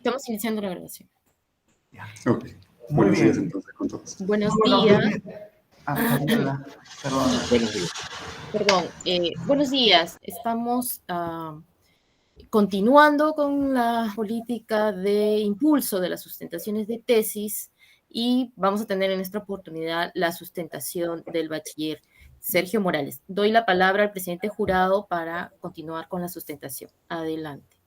Estamos iniciando la grabación. Ok. Muy Buenos días bien. entonces con todos. Buenos Buenos días. días. Fabiola, perdón. Sí, Buenos días. perdón. Buenos días. Estamos continuando con la política de impulso de las sustentaciones de tesis y vamos a tener en esta oportunidad la sustentación del bachiller Sergio Morales. Doy la palabra al presidente jurado para continuar con la sustentación. Adelante.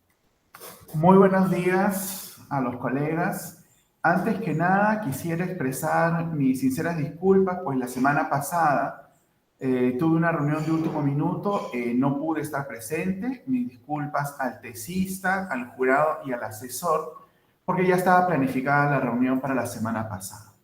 Muy buenos días a los colegas. Antes que nada, quisiera expresar mis sinceras disculpas, pues la semana pasada tuve una reunión de último minuto, no pude estar presente. Mis disculpas al tesista, al jurado y al asesor, porque ya estaba planificada la reunión para la semana pasada.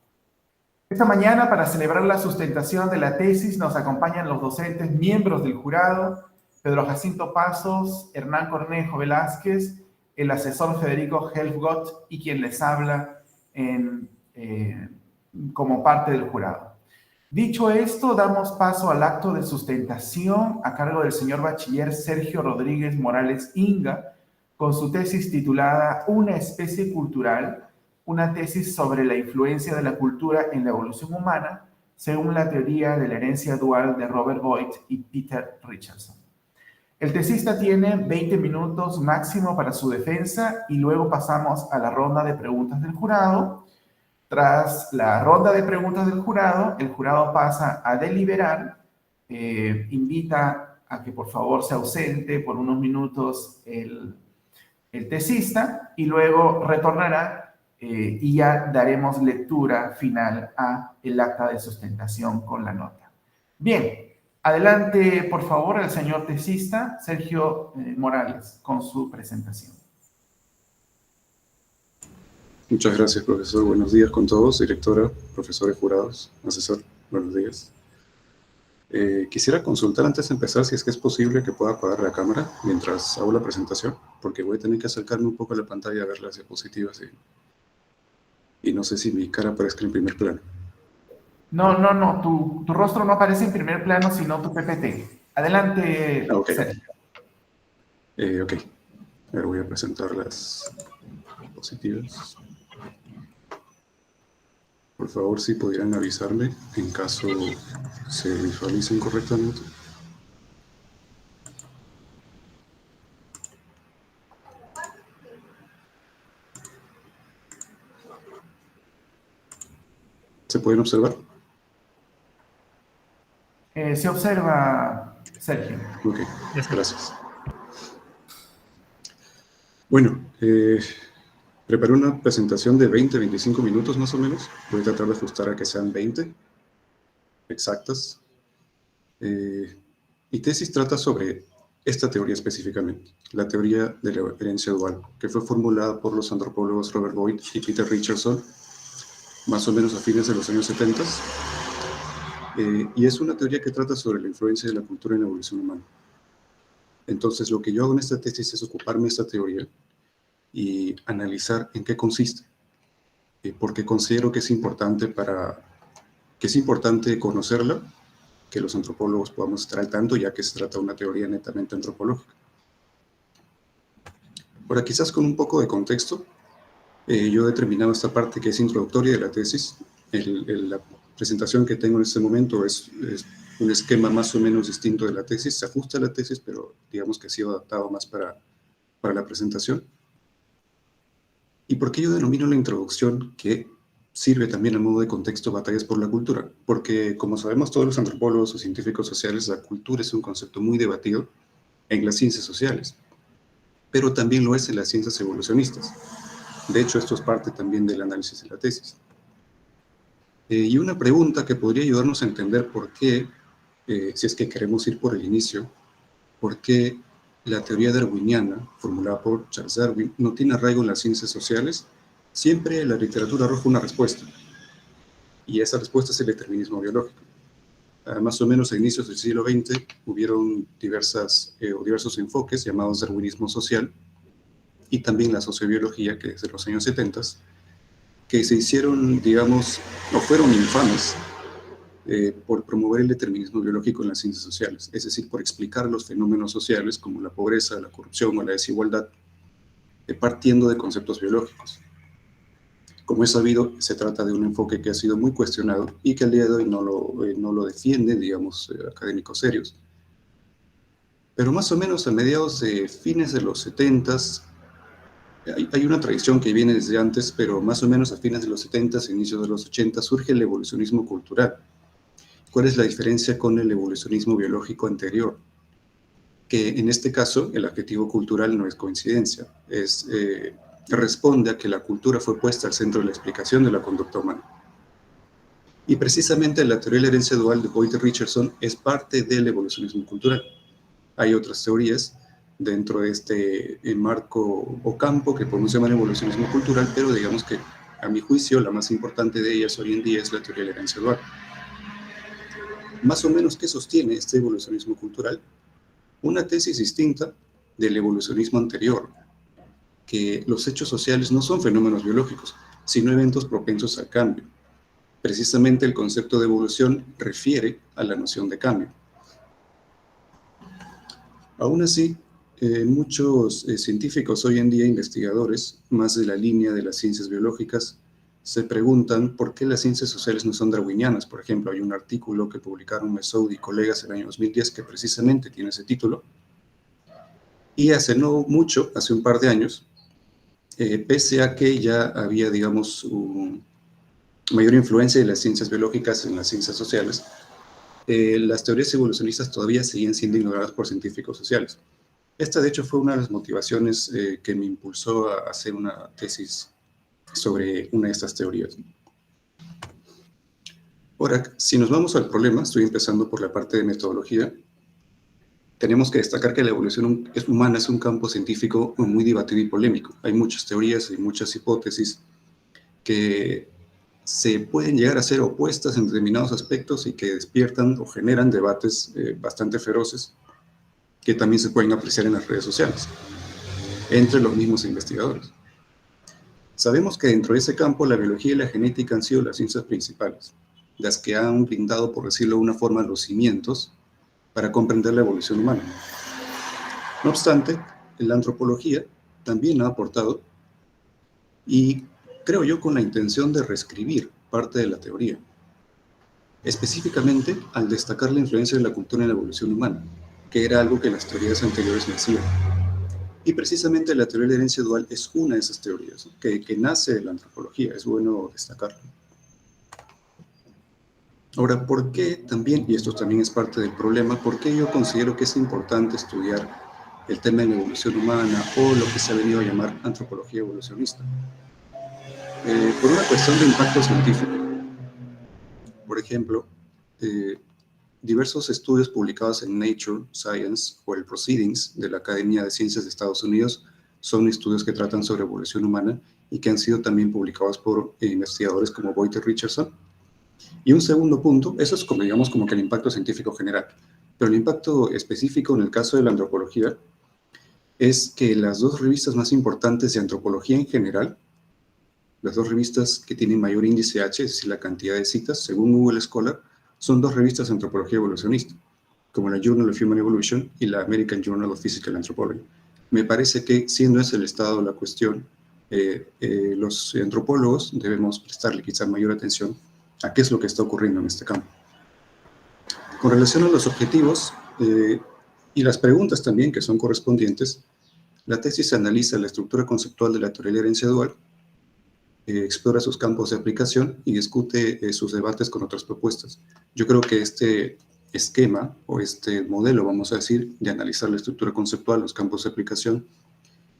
Esta mañana, para celebrar la sustentación de la tesis, nos acompañan los docentes miembros del jurado, Pedro Jacinto Pasos, Hernán Cornejo Velázquez, el asesor Federico Helfgott y quien les habla como parte del jurado. Dicho esto, damos paso al acto de sustentación a cargo del señor bachiller Sergio Rodríguez Morales Inga, con su tesis titulada Una especie cultural, una tesis sobre la influencia de la cultura en la evolución humana, según la teoría de la herencia dual de Robert Boyd y Peter Richardson. El tesista tiene 20 minutos máximo para su defensa y luego pasamos a la ronda de preguntas del jurado. Tras la ronda de preguntas del jurado, el jurado pasa a deliberar, invita a que por favor se ausente por unos minutos el tesista y luego retornará y ya daremos lectura final a el acta de sustentación con la nota. Bien, adelante por favor el señor tesista Sergio Morales con su presentación. Muchas gracias, profesor. Buenos días con todos, directora, profesores, jurados, asesor. Buenos días. Quisiera consultar antes de empezar si es que es posible que pueda apagar la cámara mientras hago la presentación, porque voy a tener que acercarme un poco a la pantalla a ver las diapositivas y no sé si mi cara aparezca en primer plano. No, tu rostro no aparece en primer plano, sino tu PPT. Adelante, Ok. Sergio. Ok. A ver, voy a presentar las diapositivas. Por favor, si pudieran avisarme en caso se visualicen correctamente. ¿Se pueden observar? Se observa, Sergio. Ok, gracias. Bueno, preparé una presentación de 20-25 minutos más o menos. Voy a tratar de ajustar a que sean 20 exactas. Mi tesis trata sobre esta teoría específicamente, la teoría de la herencia dual, que fue formulada por los antropólogos Robert Boyd y Peter Richardson, más o menos a fines de los años 70. Y es una teoría que trata sobre la influencia de la cultura en la evolución humana. Entonces, lo que yo hago en esta tesis es ocuparme de esta teoría y analizar en qué consiste, porque considero que es importante conocerla, que los antropólogos podamos estar al tanto, ya que se trata de una teoría netamente antropológica. Ahora, quizás con un poco de contexto, yo he determinado esta parte que es introductoria de la tesis. La presentación que tengo en este momento es un esquema más o menos distinto de la tesis, se ajusta a la tesis, pero digamos que ha sido adaptado más para la presentación. ¿Y por qué yo denomino la introducción, que sirve también a modo de contexto, batallas por la cultura? Porque, como sabemos todos los antropólogos o científicos sociales, la cultura es un concepto muy debatido en las ciencias sociales, pero también lo es en las ciencias evolucionistas. De hecho, esto es parte también del análisis de la tesis. Y una pregunta que podría ayudarnos a entender por qué, si es que queremos ir por el inicio, por qué la teoría darwiniana, formulada por Charles Darwin, no tiene arraigo en las ciencias sociales. Siempre la literatura arroja una respuesta, y esa respuesta es el determinismo biológico. Más o menos a inicios del siglo XX hubieron diversos enfoques llamados darwinismo social, y también la sociobiología, que es de los años 70, que se hicieron, digamos, o fueron infames por promover el determinismo biológico en las ciencias sociales, es decir, por explicar los fenómenos sociales como la pobreza, la corrupción o la desigualdad partiendo de conceptos biológicos. Como es sabido, se trata de un enfoque que ha sido muy cuestionado y que al día de hoy no lo defienden, digamos, académicos serios. Pero más o menos a mediados de fines de los 70s, hay una tradición que viene desde antes, pero más o menos a fines de los 70s, inicios de los 80s, surge el evolucionismo cultural. ¿Cuál es la diferencia con el evolucionismo biológico anterior? Que en este caso el adjetivo cultural no es coincidencia, responde a que la cultura fue puesta al centro de la explicación de la conducta humana. Y precisamente la teoría de la herencia dual de Boyd y Richardson es parte del evolucionismo cultural. Hay otras teorías dentro de este marco o campo que podemos llamar evolucionismo cultural, pero digamos que a mi juicio la más importante de ellas hoy en día es la teoría de la herencia dual. Más o menos, ¿qué sostiene este evolucionismo cultural? Una tesis distinta del evolucionismo anterior, que los hechos sociales no son fenómenos biológicos, sino eventos propensos al cambio. Precisamente el concepto de evolución refiere a la noción de cambio. Aún así, muchos científicos hoy en día, investigadores, más de la línea de las ciencias biológicas, se preguntan por qué las ciencias sociales no son darwinianas. Por ejemplo, hay un artículo que publicaron Mesoud y colegas en el año 2010 que precisamente tiene ese título. Y hace no mucho, hace un par de años, pese a que ya había, digamos, mayor influencia de las ciencias biológicas en las ciencias sociales, las teorías evolucionistas todavía seguían siendo ignoradas por científicos sociales. Esta, de hecho, fue una de las motivaciones que me impulsó a hacer una tesis sobre una de estas teorías. Ahora, si nos vamos al problema, estoy empezando por la parte de metodología, tenemos que destacar que la evolución humana es un campo científico muy debatido y polémico. Hay muchas teorías, hay muchas hipótesis que se pueden llegar a ser opuestas en determinados aspectos y que despiertan o generan debates bastante feroces que también se pueden apreciar en las redes sociales, entre los mismos investigadores. Sabemos que dentro de ese campo la biología y la genética han sido las ciencias principales, las que han brindado, por decirlo de una forma, los cimientos para comprender la evolución humana. No obstante, la antropología también ha aportado, y creo yo con la intención de reescribir parte de la teoría, específicamente al destacar la influencia de la cultura en la evolución humana, que era algo que las teorías anteriores no hacían. Y precisamente la teoría de la herencia dual es una de esas teorías, ¿no? que nace de la antropología, es bueno destacarlo. Ahora, ¿por qué también, y esto también es parte del problema, por qué yo considero que es importante estudiar el tema de la evolución humana o lo que se ha venido a llamar antropología evolucionista? Por una cuestión de impacto científico. Por ejemplo, diversos estudios publicados en Nature, Science o el Proceedings de la Academia de Ciencias de Estados Unidos son estudios que tratan sobre evolución humana y que han sido también publicados por investigadores como Boyd y Richardson. Y un segundo punto, eso es como, digamos, como que el impacto científico general, pero el impacto específico en el caso de la antropología es que las dos revistas más importantes de antropología en general, las dos revistas que tienen mayor índice H, es decir, la cantidad de citas, según Google Scholar, son dos revistas de antropología evolucionista, como la Journal of Human Evolution y la American Journal of Physical Anthropology. Me parece que, siendo ese el estado de la cuestión, los antropólogos debemos prestarle quizá mayor atención a qué es lo que está ocurriendo en este campo. Con relación a los objetivos y las preguntas también que son correspondientes, la tesis analiza la estructura conceptual de la teoría de la herencia dual, explora sus campos de aplicación y discute sus debates con otras propuestas. Yo creo que este esquema o este modelo, vamos a decir, de analizar la estructura conceptual, los campos de aplicación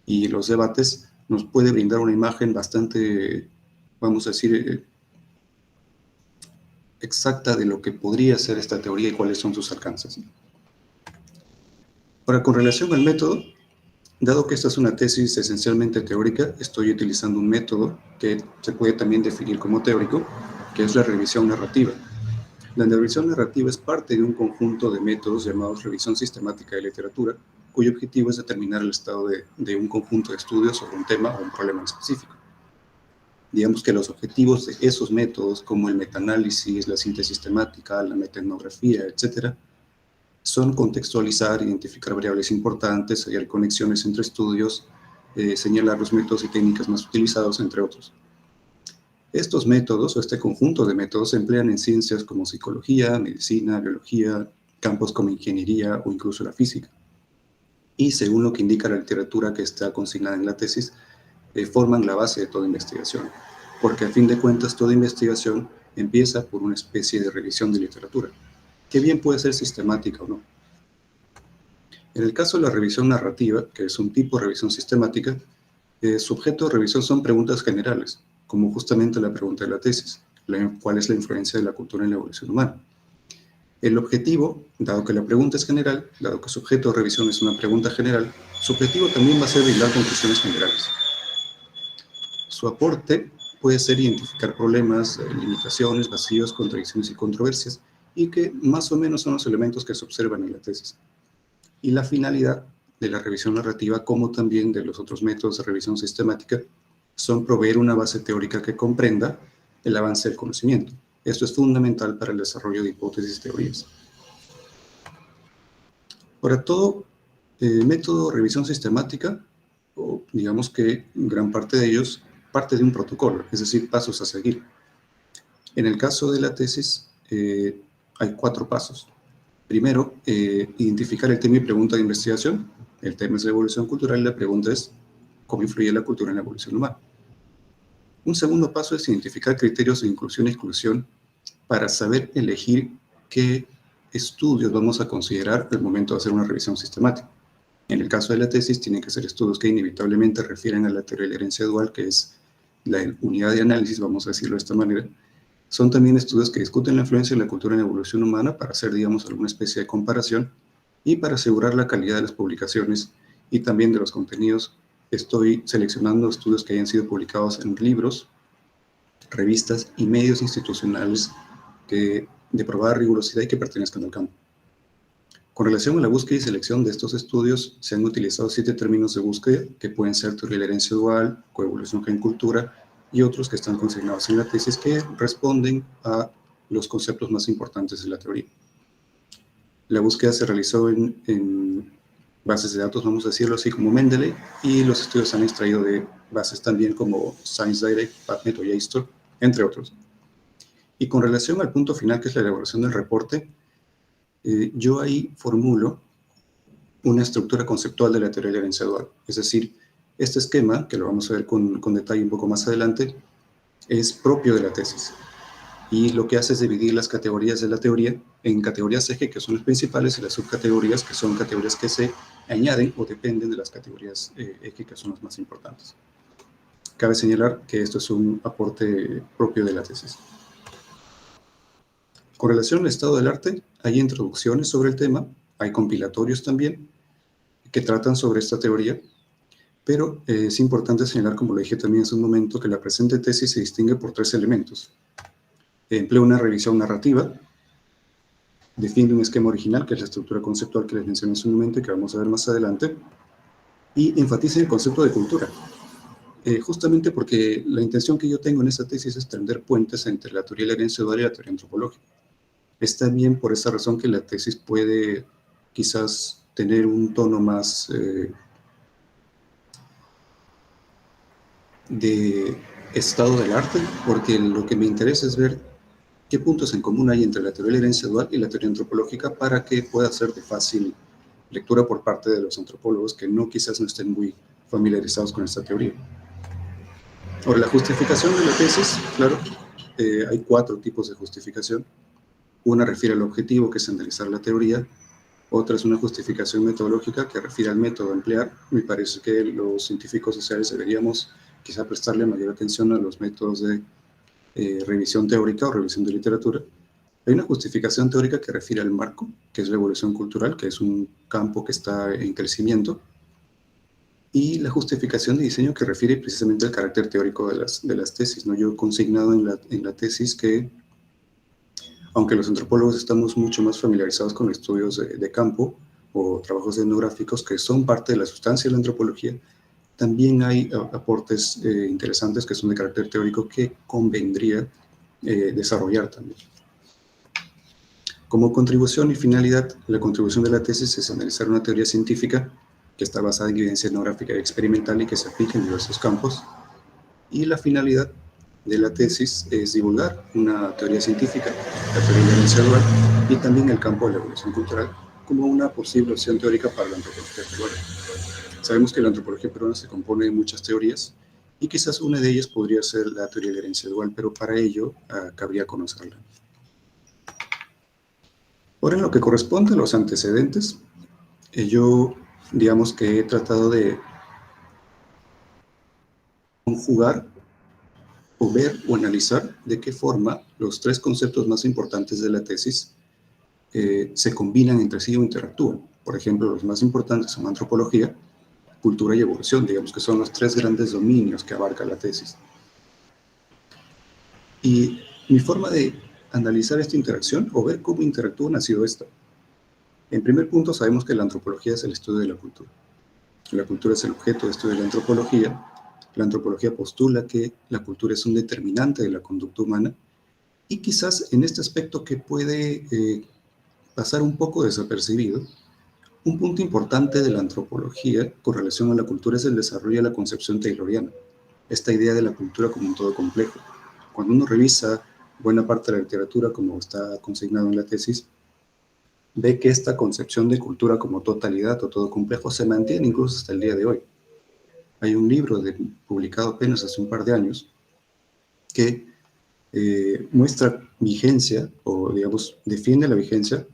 y los debates, nos puede brindar una imagen bastante, vamos a decir, exacta de lo que podría ser esta teoría y cuáles son sus alcances. Ahora, con relación al método, dado que esta es una tesis esencialmente teórica, estoy utilizando un método que se puede también definir como teórico, que es la revisión narrativa. La revisión narrativa es parte de un conjunto de métodos llamados revisión sistemática de literatura, cuyo objetivo es determinar el estado de un conjunto de estudios sobre un tema o un problema en específico. Digamos que los objetivos de esos métodos, como el metaanálisis, la síntesis temática, la metaetnografía, etc., son contextualizar, identificar variables importantes, hallar conexiones entre estudios, señalar los métodos y técnicas más utilizados, entre otros. Estos métodos, o este conjunto de métodos, se emplean en ciencias como psicología, medicina, biología, campos como ingeniería o incluso la física. Y según lo que indica la literatura que está consignada en la tesis, forman la base de toda investigación, porque a fin de cuentas toda investigación empieza por una especie de revisión de literatura, que bien puede ser sistemática o no. En el caso de la revisión narrativa, que es un tipo de revisión sistemática, su objeto de revisión son preguntas generales, como justamente la pregunta de la tesis, ¿cuál es la influencia de la cultura en la evolución humana? El objetivo, dado que la pregunta es general, dado que su objeto de revisión es una pregunta general, su objetivo también va a ser brindar conclusiones generales. Su aporte puede ser identificar problemas, limitaciones, vacíos, contradicciones y controversias, y que más o menos son los elementos que se observan en la tesis. Y la finalidad de la revisión narrativa, como también de los otros métodos de revisión sistemática, son proveer una base teórica que comprenda el avance del conocimiento. Esto es fundamental para el desarrollo de hipótesis y teorías. Ahora, todo método de revisión sistemática, o digamos que gran parte de ellos, parte de un protocolo, es decir, pasos a seguir. En el caso de la tesis, hay 4 pasos. Primero, identificar el tema y pregunta de investigación. El tema es la evolución cultural y la pregunta es cómo influye la cultura en la evolución humana. Un segundo paso es identificar criterios de inclusión y exclusión para saber elegir qué estudios vamos a considerar al momento de hacer una revisión sistemática. En el caso de la tesis, tienen que ser estudios que inevitablemente refieren a la teoría de la herencia dual, que es la unidad de análisis, vamos a decirlo de esta manera. Son también estudios que discuten la influencia de la cultura en la evolución humana para hacer, digamos, alguna especie de comparación y para asegurar la calidad de las publicaciones y también de los contenidos. Estoy seleccionando estudios que hayan sido publicados en libros, revistas y medios institucionales de probada rigurosidad y que pertenezcan al campo. Con relación a la búsqueda y selección de estos estudios, se han utilizado 7 términos de búsqueda, que pueden ser teoría de la herencia dual, coevolución gen-cultura, y otros que están consignados en la tesis que responden a los conceptos más importantes de la teoría. La búsqueda se realizó en bases de datos, vamos a decirlo así, como Mendeley, y los estudios se han extraído de bases también como ScienceDirect, PubMed o JSTOR, entre otros. Y con relación al punto final, que es la elaboración del reporte, yo ahí formulo una estructura conceptual de la teoría de la herencia dual. Es decir, este esquema, que lo vamos a ver con detalle un poco más adelante, es propio de la tesis. Y lo que hace es dividir las categorías de la teoría en categorías eje, que son las principales, y las subcategorías, que son categorías que se añaden o dependen de las categorías eje, que son las más importantes. Cabe señalar que esto es un aporte propio de la tesis. Con relación al estado del arte, hay introducciones sobre el tema, hay compilatorios también que tratan sobre esta teoría, pero es importante señalar, como lo dije también hace un momento, que la presente tesis se distingue por 3 elementos. Emplea una revisión narrativa, define un esquema original, que es la estructura conceptual que les mencioné hace un momento y que vamos a ver más adelante, y enfatiza el concepto de cultura. Justamente porque la intención que yo tengo en esta tesis es tender puentes entre la teoría de la herencia dual y la teoría antropológica. Es también por esa razón que la tesis puede quizás tener un tono más de estado del arte, porque lo que me interesa es ver qué puntos en común hay entre la teoría de la herencia dual y la teoría antropológica para que pueda ser de fácil lectura por parte de los antropólogos que quizás no estén muy familiarizados con esta teoría. Ahora, la justificación de la tesis, claro, hay 4 tipos de justificación. Una refiere al objetivo, que es analizar la teoría. Otra es una justificación metodológica, que refiere al método a emplear. Me parece que los científicos sociales deberíamos quizá prestarle mayor atención a los métodos de revisión teórica o revisión de literatura. Hay una justificación teórica que refiere al marco, que es la evolución cultural, que es un campo que está en crecimiento. Y la justificación de diseño, que refiere precisamente al carácter teórico de las tesis, ¿no? Yo he consignado en la tesis que, aunque los antropólogos estamos mucho más familiarizados con estudios de campo o trabajos etnográficos que son parte de la sustancia de la antropología, también hay aportes interesantes que son de carácter teórico que convendría desarrollar también. Como contribución y finalidad, la contribución de la tesis es analizar una teoría científica que está basada en evidencia etnográfica y experimental y que se aplica en diversos campos. Y la finalidad de la tesis es divulgar una teoría científica, la teoría de la herencia dual, y también el campo de la evolución cultural como una posible opción teórica para la antropología peruana. Sabemos que la antropología peruana se compone de muchas teorías y quizás una de ellas podría ser la teoría de la herencia dual, pero para ello cabría conocerla. Ahora, en lo que corresponde a los antecedentes, yo digamos que he tratado de conjugar o ver o analizar de qué forma los tres conceptos más importantes de la tesis se combinan entre sí o interactúan. Por ejemplo, los más importantes son antropología, cultura y evolución, digamos que son los tres grandes dominios que abarca la tesis. Y mi forma de analizar esta interacción o ver cómo interactúan ha sido esta. En primer punto, sabemos que la antropología es el estudio de la cultura. La cultura es el objeto de estudio de la antropología. La antropología postula que la cultura es un determinante de la conducta humana y quizás en este aspecto que puede pasar un poco desapercibido, un punto importante de la antropología con relación a la cultura es el desarrollo de la concepción tayloriana, esta idea de la cultura como un todo complejo. Cuando uno revisa buena parte de la literatura, como está consignado en la tesis, ve que esta concepción de cultura como totalidad o todo complejo se mantiene incluso hasta el día de hoy. Hay un libro publicado apenas hace un par de años que muestra vigencia, o digamos, defiende la vigencia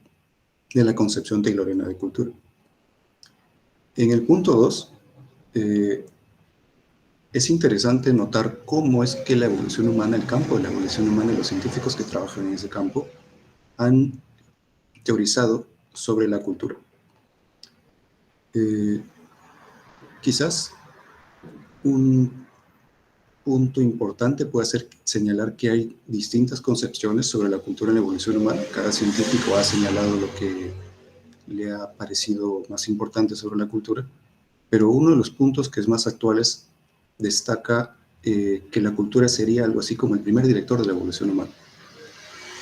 de la concepción tayloriana de cultura. En el punto 2, es interesante notar cómo es que la evolución humana, el campo de la evolución humana y los científicos que trabajan en ese campo han teorizado sobre la cultura. Quizás un punto importante puede ser señalar que hay distintas concepciones sobre la cultura en la evolución humana. Cada científico ha señalado lo que le ha parecido más importante sobre la cultura, pero uno de los puntos que es más actuales destaca que la cultura sería algo así como el primer director de la evolución humana.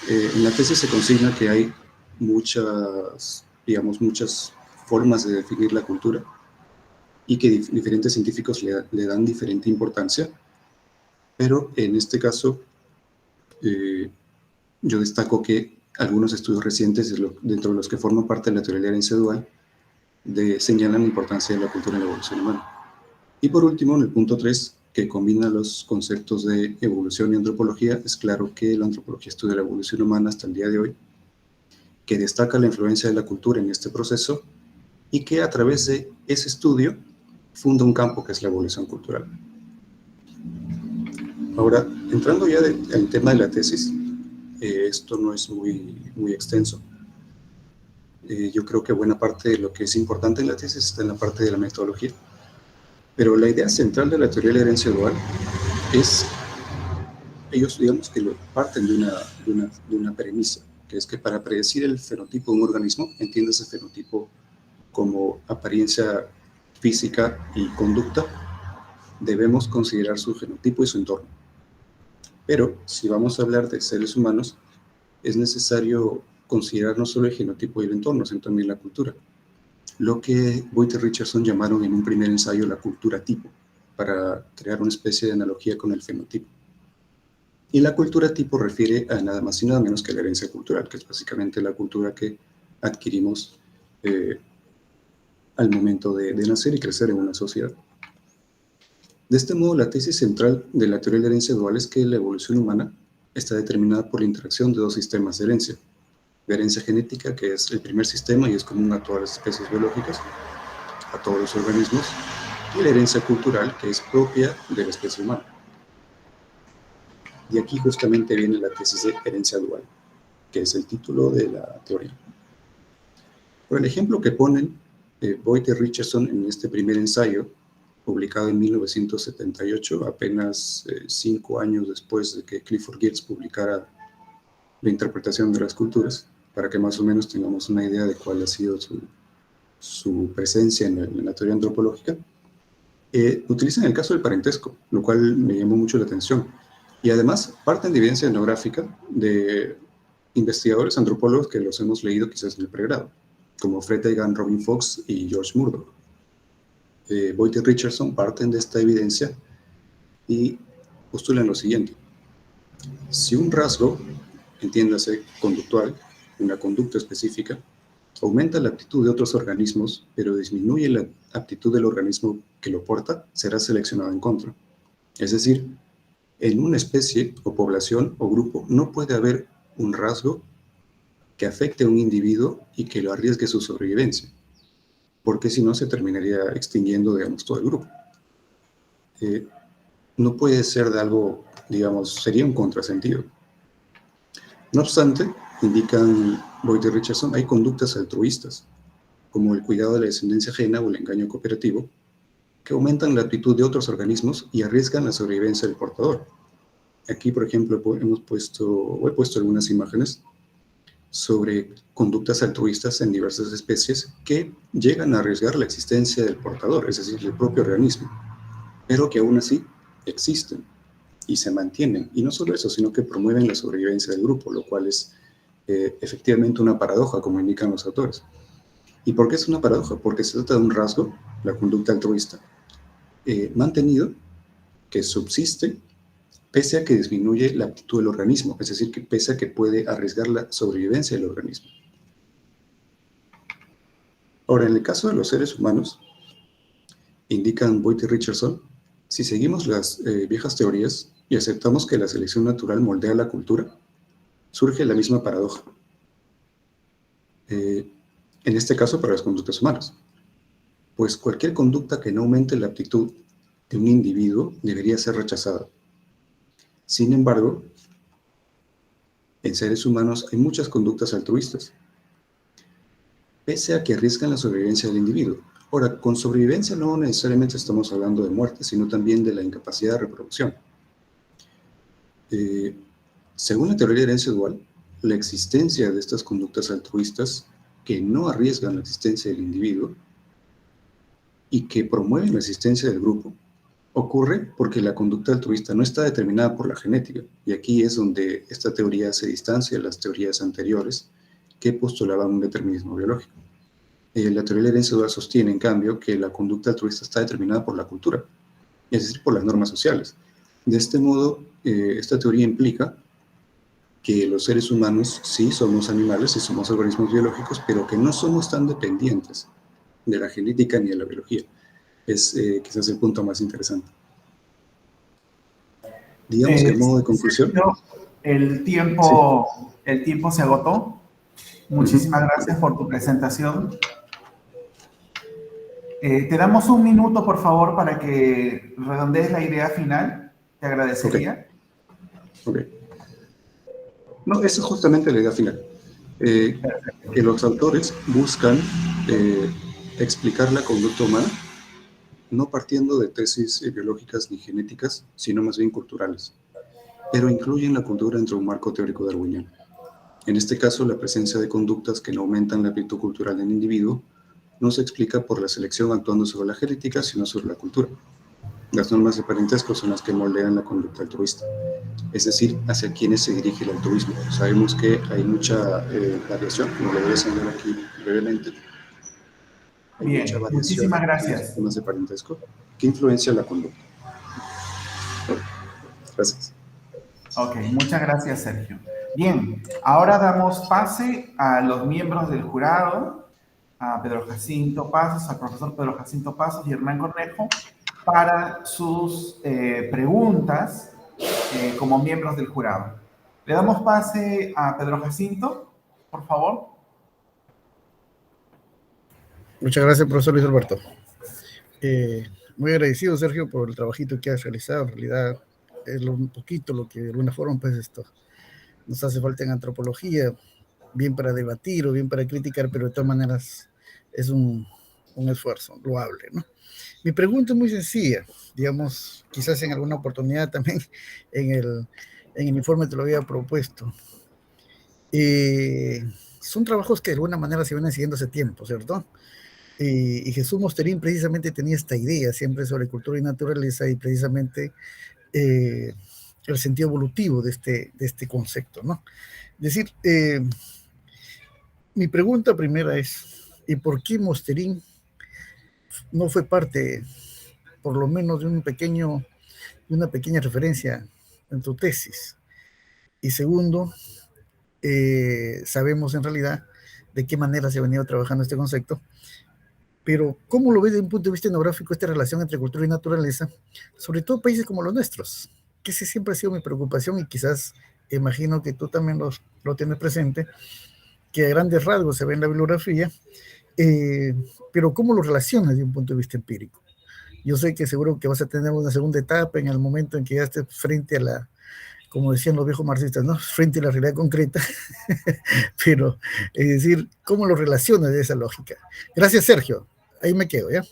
En la tesis se consigna que hay muchas formas de definir la cultura y que diferentes científicos le dan diferente importancia, pero en este caso yo destaco que algunos estudios recientes, dentro de los que forman parte de la teoría de la herencia dual, señalan la importancia de la cultura en la evolución humana. Y por último, en el punto 3, que combina los conceptos de evolución y antropología, es claro que la antropología estudia la evolución humana hasta el día de hoy, que destaca la influencia de la cultura en este proceso y que a través de ese estudio funda un campo que es la evolución cultural. Ahora, entrando ya al tema de la tesis, esto no es muy extenso. Yo creo que buena parte de lo que es importante en la tesis está en la parte de la metodología. Pero la idea central de la teoría de la herencia dual es, ellos digamos que parten de una premisa, que es que para predecir el fenotipo de un organismo, entiende ese fenotipo como apariencia física y conducta, debemos considerar su genotipo y su entorno. Pero si vamos a hablar de seres humanos, es necesario considerar no solo el genotipo y el entorno, sino también la cultura. Lo que Boyd y Richardson llamaron en un primer ensayo la cultura tipo, para crear una especie de analogía con el fenotipo. Y la cultura tipo refiere a nada más y nada menos que la herencia cultural, que es básicamente la cultura que adquirimos al momento de nacer y crecer en una sociedad. De este modo, la tesis central de la teoría de la herencia dual es que la evolución humana está determinada por la interacción de dos sistemas de herencia. La herencia genética, que es el primer sistema y es común a todas las especies biológicas, a todos los organismos, y la herencia cultural, que es propia de la especie humana. Y aquí justamente viene la tesis de herencia dual, que es el título de la teoría. Por el ejemplo que ponen Boyd y Richardson en este primer ensayo, publicado en 1978, apenas 5 años después de que Clifford Geertz publicara la interpretación de las culturas, para que más o menos tengamos una idea de cuál ha sido su presencia en la teoría antropológica, utilizan el caso del parentesco, lo cual me llamó mucho la atención. Y además parten de evidencia etnográfica de investigadores antropólogos que los hemos leído quizás en el pregrado, como Fred Egan, Robin Fox y George Murdoch. Boyd y Richardson parten de esta evidencia y postulan lo siguiente. Si un rasgo, entiéndase conductual, una conducta específica, aumenta la aptitud de otros organismos, pero disminuye la aptitud del organismo que lo porta, será seleccionado en contra. Es decir, en una especie o población o grupo no puede haber un rasgo que afecte a un individuo y que lo arriesgue su sobrevivencia, porque si no se terminaría extinguiendo, digamos, todo el grupo. No puede ser de algo, digamos, sería un contrasentido. No obstante, indican Boyd y Richardson, hay conductas altruistas, como el cuidado de la descendencia ajena o el engaño cooperativo, que aumentan la aptitud de otros organismos y arriesgan la sobrevivencia del portador. Aquí, por ejemplo, he puesto algunas imágenes sobre conductas altruistas en diversas especies que llegan a arriesgar la existencia del portador, es decir, del propio organismo, pero que aún así existen y se mantienen. Y no solo eso, sino que promueven la sobrevivencia del grupo, lo cual es efectivamente una paradoja, como indican los autores. ¿Y por qué es una paradoja? Porque se trata de un rasgo, la conducta altruista, mantenido, que subsiste, pese a que disminuye la aptitud del organismo, es decir, que pese a que puede arriesgar la sobrevivencia del organismo. Ahora, en el caso de los seres humanos, indican Boyd y Richardson, si seguimos las viejas teorías y aceptamos que la selección natural moldea la cultura, surge la misma paradoja. En este caso, para las conductas humanas. Pues cualquier conducta que no aumente la aptitud de un individuo debería ser rechazada. Sin embargo, en seres humanos hay muchas conductas altruistas, pese a que arriesgan la sobrevivencia del individuo. Ahora, con sobrevivencia no necesariamente estamos hablando de muerte, sino también de la incapacidad de reproducción. Según la teoría de herencia dual, la existencia de estas conductas altruistas que no arriesgan la existencia del individuo y que promueven la existencia del grupo, ocurre porque la conducta altruista no está determinada por la genética, y aquí es donde esta teoría se distancia de las teorías anteriores que postulaban un determinismo biológico. La teoría de la herencia dual sostiene, en cambio, que la conducta altruista está determinada por la cultura, es decir, por las normas sociales. De este modo, esta teoría implica que los seres humanos sí somos animales, sí somos organismos biológicos, pero que no somos tan dependientes de la genética ni de la biología. Es quizás el punto más interesante. Digamos que en modo de conclusión. El tiempo se agotó. Muchísimas gracias por tu presentación. Te damos un minuto, por favor, para que redondees la idea final. Te agradecería. Okay. No, esa es justamente la idea final. Que los autores buscan explicar la conducta humana no partiendo de tesis biológicas ni genéticas, sino más bien culturales, pero incluyen la cultura dentro de un marco teórico darwiniano. En este caso, la presencia de conductas que no aumentan la aptitud cultural del individuo no se explica por la selección actuando sobre la genética, sino sobre la cultura. Las normas de parentesco son las que moldean la conducta altruista, es decir, hacia quienes se dirige el altruismo. Sabemos que hay mucha variación, como lo voy a señalar aquí brevemente. Hay mucha variación muchísimas gracias. en los sistemas de parentesco que influencia la conducta. Gracias. Ok, muchas gracias, Sergio. Bien, ahora damos pase a los miembros del jurado, a Pedro Jacinto Pasos, al profesor Pedro Jacinto Pasos y Hernán Cornejo, para sus preguntas como miembros del jurado. Le damos pase a Pedro Jacinto, por favor. Muchas gracias, profesor Luis Alberto. Muy agradecido, Sergio, por el trabajito que has realizado. En realidad, es un poquito lo que de alguna forma pues esto nos hace falta en antropología, bien para debatir o bien para criticar, pero de todas maneras es un esfuerzo loable, ¿no? Mi pregunta es muy sencilla, digamos, quizás en alguna oportunidad también en el informe te lo había propuesto. Son trabajos que de alguna manera se vienen siguiendo hace tiempo, ¿cierto? Y Jesús Mosterín precisamente tenía esta idea siempre sobre cultura y naturaleza y precisamente el sentido evolutivo de este concepto, ¿no? Es decir, mi pregunta primera es, ¿y por qué Mosterín no fue parte, por lo menos, de una pequeña referencia en tu tesis. Y segundo, sabemos en realidad de qué manera se ha venido trabajando este concepto, pero ¿cómo lo ves desde un punto de vista etnográfico esta relación entre cultura y naturaleza, sobre todo países como los nuestros? Que ese siempre ha sido mi preocupación y quizás imagino que tú también lo tienes presente, que a grandes rasgos se ve en la bibliografía, pero ¿cómo lo relacionas desde un punto de vista empírico? Yo sé que seguro que vas a tener una segunda etapa en el momento en que ya estés frente a la, como decían los viejos marxistas, ¿no? Frente a la realidad concreta, pero es decir, ¿cómo lo relacionas de esa lógica? Gracias, Sergio. Ahí me quedo, ¿ya?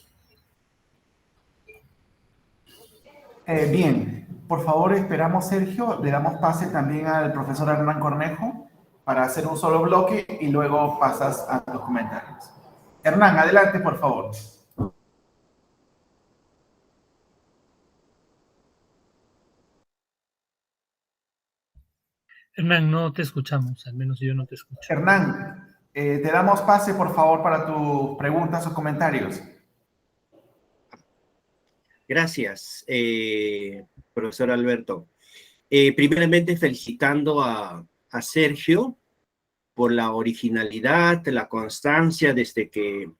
Bien, por favor, esperamos, Sergio. Le damos pase también al profesor Hernán Cornejo para hacer un solo bloque y luego pasas a los comentarios. Hernán, adelante, por favor. Hernán, no te escuchamos, al menos yo no te escucho. Hernán, te damos pase, por favor, para tus preguntas o comentarios. Gracias, profesor Alberto. Primeramente, felicitando a Sergio por la originalidad, la constancia, desde que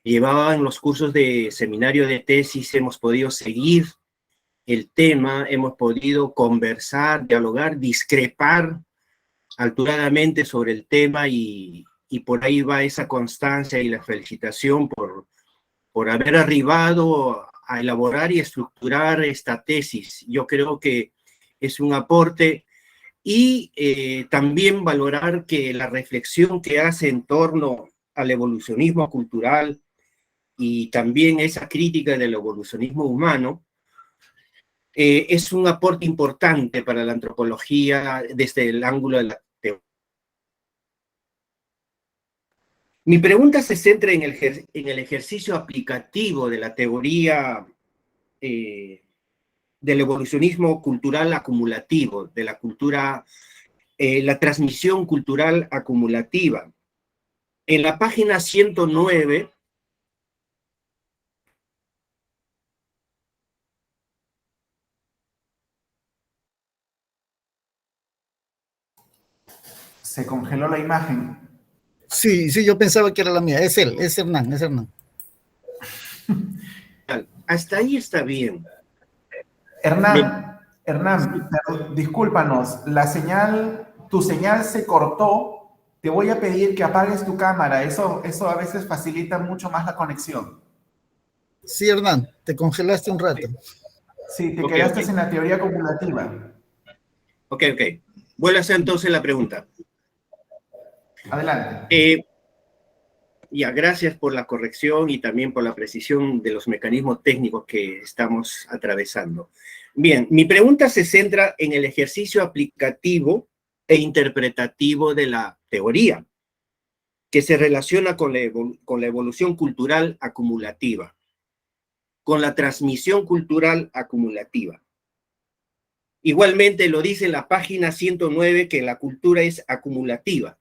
llevaba en los cursos de seminario de tesis, hemos podido seguir el tema, hemos podido conversar, dialogar, discrepar alturadamente sobre el tema y por ahí va esa constancia y la felicitación por haber arribado a elaborar y estructurar esta tesis. Yo creo que es un aporte y también valorar que la reflexión que hace en torno al evolucionismo cultural y también esa crítica del evolucionismo humano es un aporte importante para la antropología desde el ángulo de la teoría. Mi pregunta se centra en el ejercicio aplicativo de la teoría del evolucionismo cultural acumulativo, de la cultura, la transmisión cultural acumulativa. En la página 109, Se congeló la imagen. Sí, sí, yo pensaba que era la mía. Es él, es Hernán, es Hernán. hasta ahí está bien. Hernán, discúlpanos, tu señal se cortó. Te voy a pedir que apagues tu cámara. Eso a veces facilita mucho más la conexión. Sí, Hernán, te congelaste un rato. Sí, te quedaste en la teoría acumulativa. Ok. Vuelvo a hacer entonces la pregunta. Adelante. Ya, gracias por la corrección y también por la precisión de los mecanismos técnicos que estamos atravesando. Bien, mi pregunta se centra en el ejercicio aplicativo e interpretativo de la teoría, que se relaciona con la evolución cultural acumulativa, con la transmisión cultural acumulativa. Igualmente lo dice en la página 109 que la cultura es acumulativa.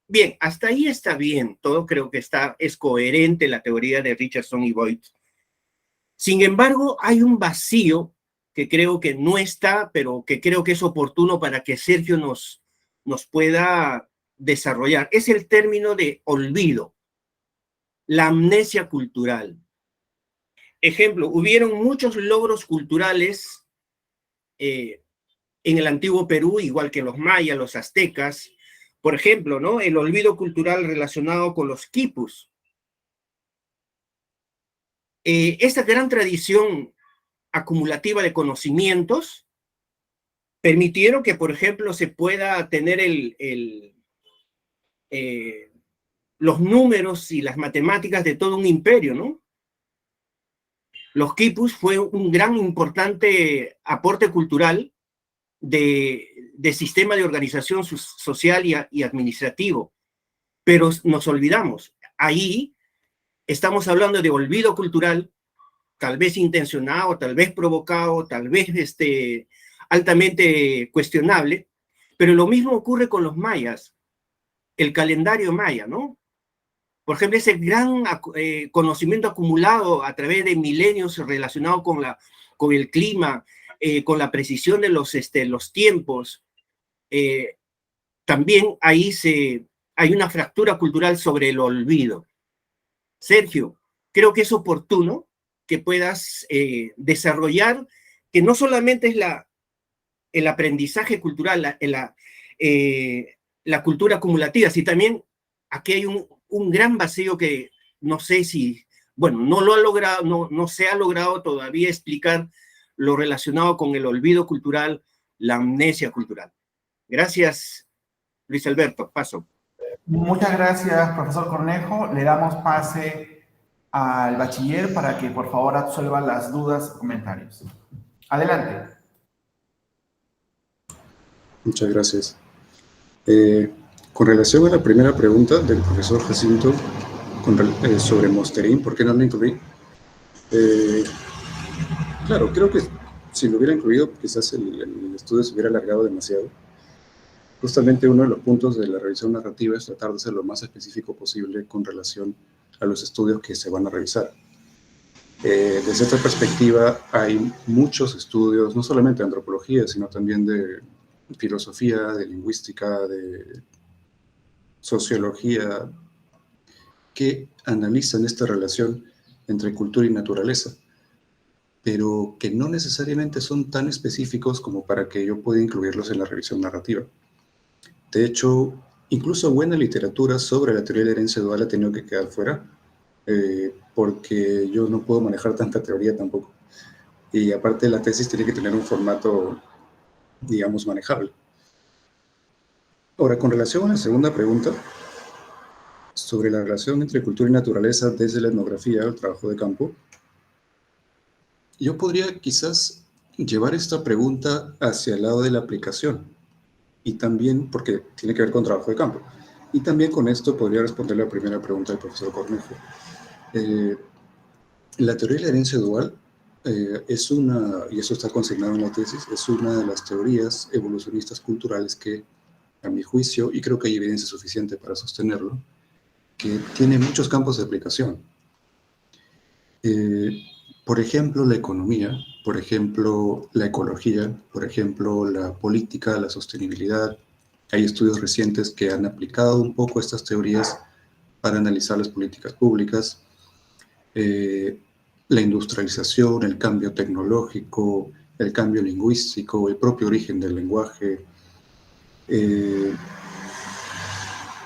Bien, hasta ahí está bien, todo creo que es coherente la teoría de Richardson y Boyd. Sin embargo, hay un vacío que creo que no está, pero que creo que es oportuno para que Sergio nos pueda desarrollar. Es el término de olvido, la amnesia cultural. Ejemplo, hubieron muchos logros culturales en el antiguo Perú, igual que los mayas, los aztecas. Por ejemplo, ¿no? El olvido cultural relacionado con los quipus. Esta gran tradición acumulativa de conocimientos permitieron que, por ejemplo, se pueda tener los números y las matemáticas de todo un imperio, ¿no? Los quipus fue un gran importante aporte cultural de sistema de organización social y administrativo, pero nos olvidamos. Ahí estamos hablando de olvido cultural, tal vez intencionado, tal vez provocado, tal vez altamente cuestionable, pero lo mismo ocurre con los mayas, el calendario maya, ¿no? por ejemplo, ese gran conocimiento acumulado a través de milenios relacionado con el clima, con la precisión de los tiempos, también ahí hay una fractura cultural sobre el olvido. Sergio, creo que es oportuno que puedas desarrollar, que no solamente es el aprendizaje cultural, la cultura acumulativa, sino también aquí hay un gran vacío que no sé si, bueno, no se ha logrado todavía explicar lo relacionado con el olvido cultural, la amnesia cultural. Gracias, Luis Alberto. Paso. Muchas gracias, profesor Cornejo. Le damos pase al bachiller para que por favor absuelva las dudas y comentarios. Adelante. Muchas gracias. Con relación a la primera pregunta del profesor Jacinto sobre Mosterín, ¿por qué no lo incluí? Claro, creo que si lo hubiera incluido, quizás el estudio se hubiera alargado demasiado. Justamente uno de los puntos de la revisión narrativa es tratar de ser lo más específico posible con relación a los estudios que se van a revisar. Desde esta perspectiva hay muchos estudios, no solamente de antropología, sino también de filosofía, de lingüística, de sociología, que analizan esta relación entre cultura y naturaleza, pero que no necesariamente son tan específicos como para que yo pueda incluirlos en la revisión narrativa. De hecho, incluso buena literatura sobre la teoría de la herencia dual ha tenido que quedar fuera, porque yo no puedo manejar tanta teoría tampoco. Y aparte la tesis tiene que tener un formato, digamos, manejable. Ahora, con relación a la segunda pregunta, sobre la relación entre cultura y naturaleza desde la etnografía al trabajo de campo, yo podría quizás llevar esta pregunta hacia el lado de la aplicación, y también, porque tiene que ver con trabajo de campo, y también con esto podría responder la primera pregunta del profesor Cornejo. La teoría de la herencia dual es una, y eso está consignado en la tesis, es una de las teorías evolucionistas culturales que, a mi juicio, y creo que hay evidencia suficiente para sostenerlo, que tiene muchos campos de aplicación. Por ejemplo, la economía, por ejemplo, la ecología, por ejemplo, la política, la sostenibilidad. Hay estudios recientes que han aplicado un poco estas teorías para analizar las políticas públicas. La industrialización, el cambio tecnológico, el cambio lingüístico, el propio origen del lenguaje.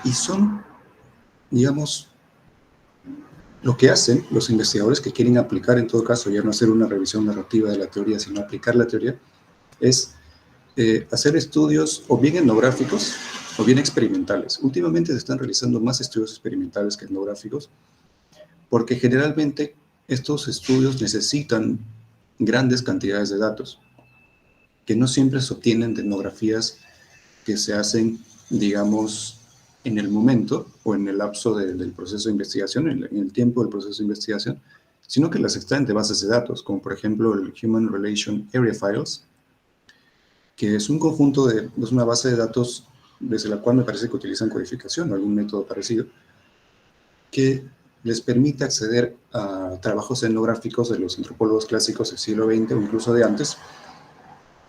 Y son, digamos, lo que hacen los investigadores que quieren aplicar, en todo caso, ya no hacer una revisión narrativa de la teoría, sino aplicar la teoría, es hacer estudios o bien etnográficos o bien experimentales. Últimamente se están realizando más estudios experimentales que etnográficos, porque generalmente estos estudios necesitan grandes cantidades de datos, que no siempre se obtienen de etnografías que se hacen, digamos, en el momento o en el lapso del proceso de investigación, en el tiempo del proceso de investigación, sino que las extraen de bases de datos, como por ejemplo el Human Relation Area Files, que es un conjunto es una base de datos desde la cual me parece que utilizan codificación o algún método parecido, que les permite acceder a trabajos etnográficos de los antropólogos clásicos del siglo XX o incluso de antes,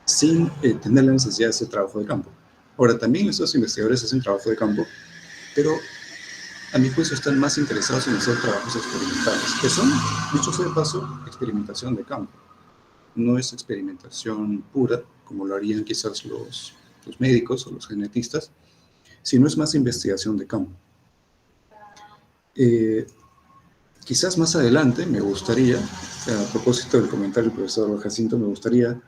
sin tener la necesidad de hacer trabajo de campo. Ahora, también estos investigadores hacen trabajo de campo, pero a mi juicio están más interesados en hacer trabajos experimentales, que son, dicho sea de paso, experimentación de campo. No es experimentación pura, como lo harían quizás los médicos o los genetistas, sino es más investigación de campo. Quizás más adelante me gustaría, a propósito del comentario del profesor Jacinto, me gustaría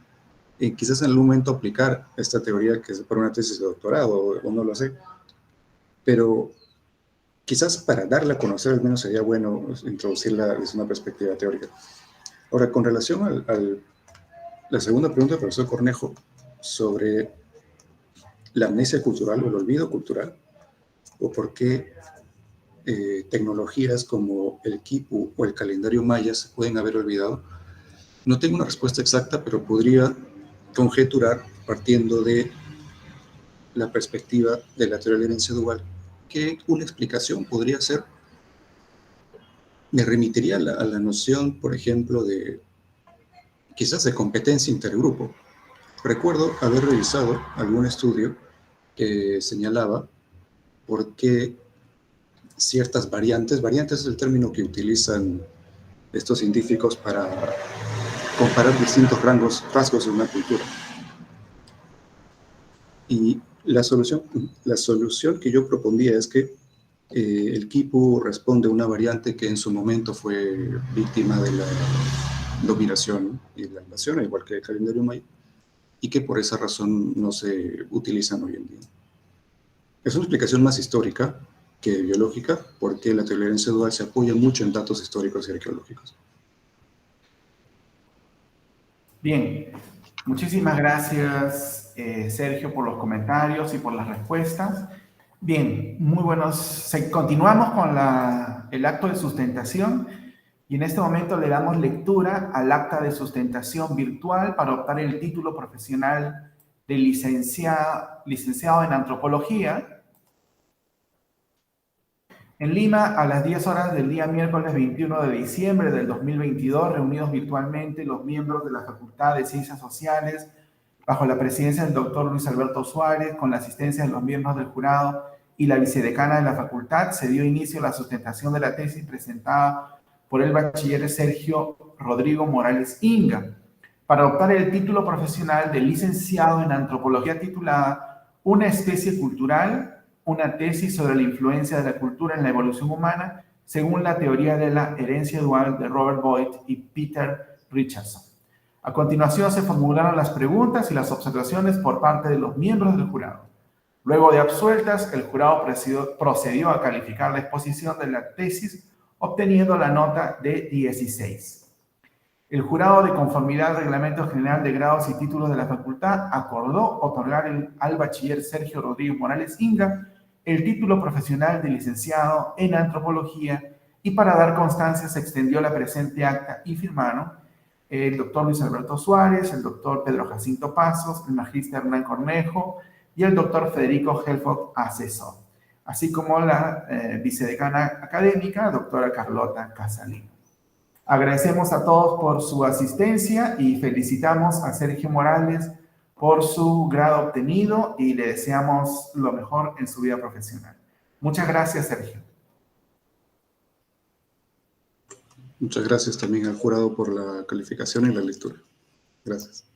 quizás en algún momento aplicar esta teoría que es para una tesis de doctorado, o no lo sé, pero quizás para darla a conocer al menos sería bueno introducirla desde una perspectiva teórica. Ahora, con relación a la segunda pregunta del profesor Cornejo sobre la amnesia cultural o el olvido cultural, o por qué tecnologías como el quipu o el calendario maya se pueden haber olvidado, no tengo una respuesta exacta, pero podría conjeturar, partiendo de la perspectiva de la teoría de la herencia dual, que una explicación podría ser me remitiría a la noción, por ejemplo, quizás de competencia intergrupo. Recuerdo haber revisado algún estudio que señalaba por qué ciertas variantes es el término que utilizan estos científicos para comparar distintos rasgos de una cultura. Y la solución que yo propondía es que el quipu responde a una variante que en su momento fue víctima de la dominación y la invasión, igual que el calendario maya, y que por esa razón no se utilizan hoy en día. Es una explicación más histórica que biológica, porque la tolerancia dual se apoya mucho en datos históricos y arqueológicos. Bien, muchísimas gracias, Sergio, por los comentarios y por las respuestas. Bien, muy buenos. Continuamos con el acto de sustentación y en este momento le damos lectura al acta de sustentación virtual para optar el título profesional de licenciado en antropología. En Lima, a las 10 horas del día miércoles 21 de diciembre del 2022, reunidos virtualmente los miembros de la Facultad de Ciencias Sociales, bajo la presidencia del doctor Luis Alberto Suárez, con la asistencia de los miembros del jurado y la vicedecana de la facultad, se dio inicio a la sustentación de la tesis presentada por el bachiller Sergio Rodrigo Morales Inga, para optar el título profesional de licenciado en antropología titulada Una especie cultural, una tesis sobre la influencia de la cultura en la evolución humana, según la teoría de la herencia dual de Robert Boyd y Peter Richardson. A continuación se formularon las preguntas y las observaciones por parte de los miembros del jurado. Luego de absueltas, el jurado procedió a calificar la exposición de la tesis, obteniendo la nota de 16. El jurado, de conformidad al Reglamento General de Grados y Títulos de la Facultad, acordó otorgar al bachiller Sergio Rodríguez Morales Inga el título profesional de licenciado en antropología, y para dar constancia se extendió la presente acta y firmaron el doctor Luis Alberto Suárez, el doctor Pedro Jacinto Pasos, el magíster Hernán Cornejo y el doctor Federico Helford, asesor, así como la vicedecana académica, doctora Carlota Casalino. Agradecemos a todos por su asistencia y felicitamos a Sergio Morales por su grado obtenido y le deseamos lo mejor en su vida profesional. Muchas gracias, Sergio. Muchas gracias también al jurado por la calificación y la lectura. Gracias.